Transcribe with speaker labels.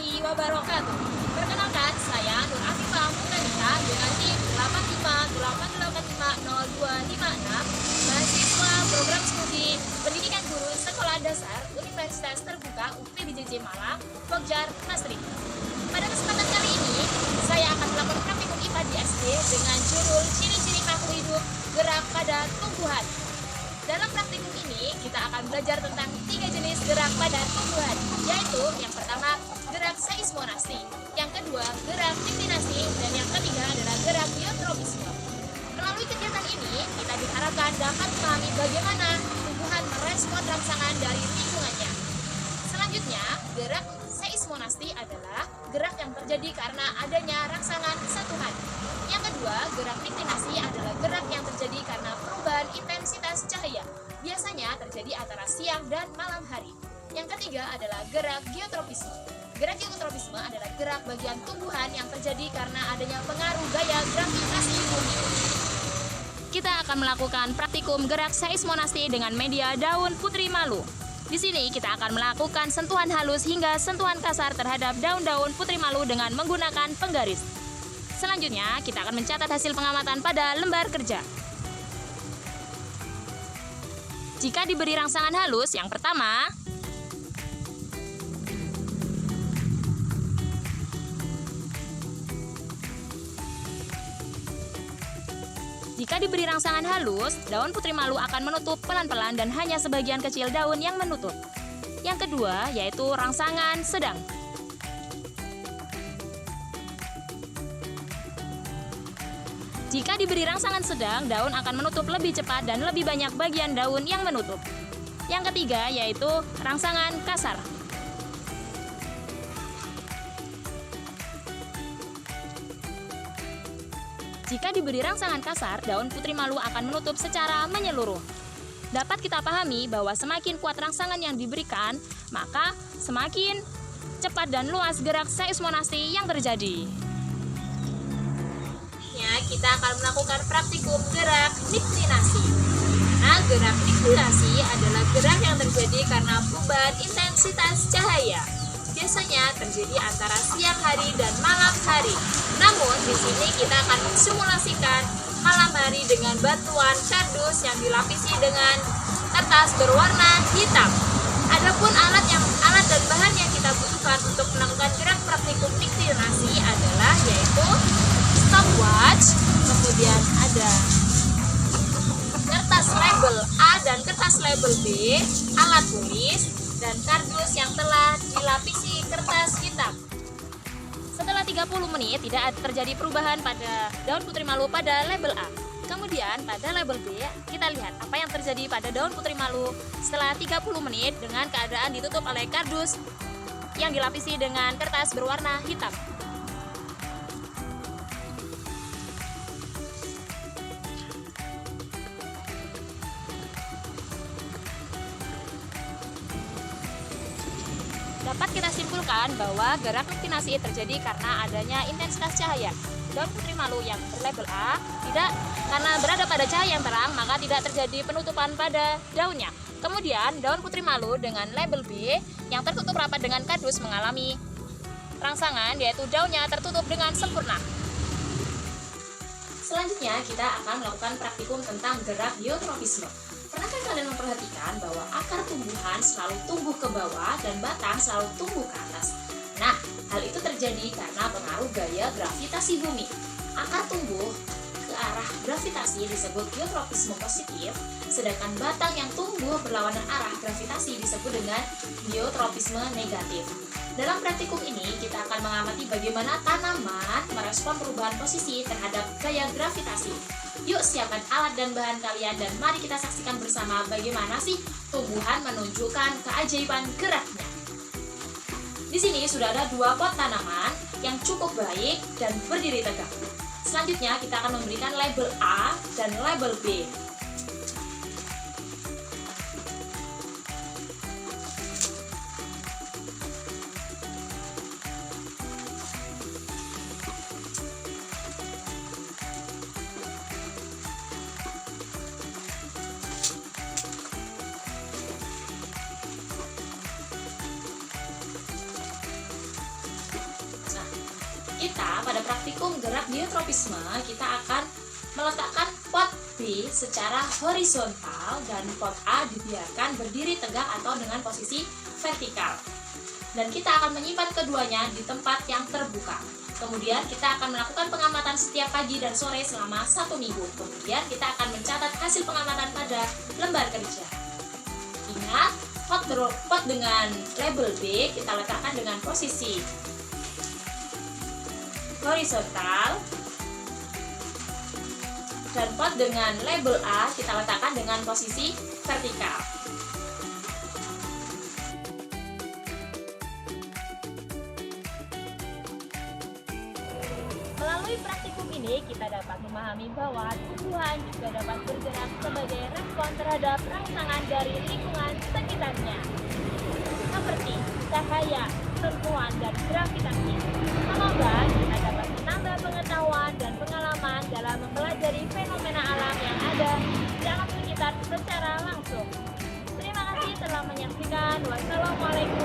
Speaker 1: warahmatullahi wabarakatuh. Perkenalkan, saya Nur Afifah Mutanita dengan NIM 858850256, mahasiswa program studi pendidikan guru sekolah dasar Universitas Terbuka UPBJJ Malang, Pokjar, Masri. Pada kesempatan kali ini, saya akan melakukan praktikum IPA di SD dengan judul ciri-ciri makhluk hidup gerak pada tumbuhan. Dalam praktikum ini, kita akan belajar tentang 3 jenis gerak pada tumbuhan, yaitu yang pertama, gerak seismonasti, yang kedua, gerak deklinasi, dan yang ketiga adalah gerak geotropisme. Melalui kegiatan ini, kita diharapkan dapat memahami bagaimana tumbuhan merespon rangsangan dari lingkungannya. Selanjutnya, gerak seismonasti adalah gerak yang terjadi karena adanya rangsangan sentuhan. Yang kedua, gerak deklinasi adalah gerak yang terjadi karena perubahan intensitas cahaya, biasanya terjadi antara siang dan malam hari. Yang ketiga adalah gerak geotropisme. Gerak geotropisme adalah gerak bagian tumbuhan yang terjadi karena adanya pengaruh gaya gravitasi bumi. Kita akan melakukan praktikum gerak seismonasti dengan media daun putri malu. Di sini kita akan melakukan sentuhan halus hingga sentuhan kasar terhadap daun-daun putri malu dengan menggunakan penggaris. Selanjutnya, kita akan mencatat hasil pengamatan pada lembar kerja. Jika diberi rangsangan halus, yang pertama, jika diberi rangsangan halus, daun putri malu akan menutup pelan-pelan dan hanya sebagian kecil daun yang menutup. Yang kedua, yaitu rangsangan sedang. Jika diberi rangsangan sedang, daun akan menutup lebih cepat dan lebih banyak bagian daun yang menutup. Yang ketiga, yaitu rangsangan kasar. Jika diberi rangsangan kasar, daun putri malu akan menutup secara menyeluruh. Dapat kita pahami bahwa semakin kuat rangsangan yang diberikan, maka semakin cepat dan luas gerak seismonasti yang terjadi. Kita akan melakukan praktikum gerak deklinasi. Nah, gerak deklinasi adalah gerak yang terjadi karena perubahan intensitas cahaya. Biasanya terjadi antara siang hari dan malam hari. Namun, di sini kita akan mensimulasikan malam hari dengan bantuan kardus yang dilapisi dengan kertas berwarna hitam. Adapun alat dan bahan yang kita butuhkan untuk melakukan gerak praktikum deklinasi adalah yaitu stopwatch, kemudian ada kertas label A dan kertas label B, alat tulis, dan kardus yang telah dilapisi kertas hitam. Setelah 30 menit tidak terjadi perubahan pada daun putri malu pada label A. Kemudian pada label B, kita lihat apa yang terjadi pada daun putri malu setelah 30 menit dengan keadaan ditutup oleh kardus yang dilapisi dengan kertas berwarna hitam. Dapat kita simpulkan bahwa gerak deklinasi terjadi karena adanya intensitas cahaya. Daun putri malu yang berlabel A karena berada pada cahaya yang terang, maka tidak terjadi penutupan pada daunnya. Kemudian daun putri malu dengan label B yang tertutup rapat dengan kardus mengalami rangsangan, yaitu daunnya tertutup dengan sempurna. Selanjutnya kita akan melakukan praktikum tentang gerak geotropisme. Pernahkah kalian memperhatikan bahwa akar tumbuhan selalu tumbuh ke bawah dan batang selalu tumbuh ke atas? Nah, hal itu terjadi karena pengaruh gaya gravitasi bumi. Akar tumbuh ke arah gravitasi disebut geotropisme positif, sedangkan batang yang tumbuh berlawanan arah gravitasi disebut dengan geotropisme negatif. Dalam praktikum ini, kita akan mengamati bagaimana tanaman merespon perubahan posisi terhadap gaya gravitasi. Yuk siapkan alat dan bahan kalian dan mari kita saksikan bersama bagaimana sih tumbuhan menunjukkan keajaiban geraknya. Di sini sudah ada 2 pot tanaman yang cukup baik dan berdiri tegak. Selanjutnya kita akan memberikan label A dan label B. kita pada praktikum gerak biotropisme, kita akan meletakkan pot B secara horizontal dan pot A dibiarkan berdiri tegak atau dengan posisi vertikal. Dan kita akan menyimpan keduanya di tempat yang terbuka. Kemudian kita akan melakukan pengamatan setiap pagi dan sore selama 1 minggu. Kemudian kita akan mencatat hasil pengamatan pada lembar kerja. Ingat, pot dengan label B kita letakkan dengan posisi horizontal, dan pot dengan label A kita letakkan dengan posisi vertikal. Melalui praktikum ini kita dapat memahami bahwa tumbuhan juga dapat bergerak sebagai respon terhadap rangsangan dari lingkungan sekitarnya, seperti cahaya, sentuhan, dan gravitasi. Semoga kita dapat menambah pengetahuan dan pengalaman dalam mempelajari fenomena alam yang ada di alam sekitar secara langsung. Terima kasih telah menyaksikan. Wassalamualaikum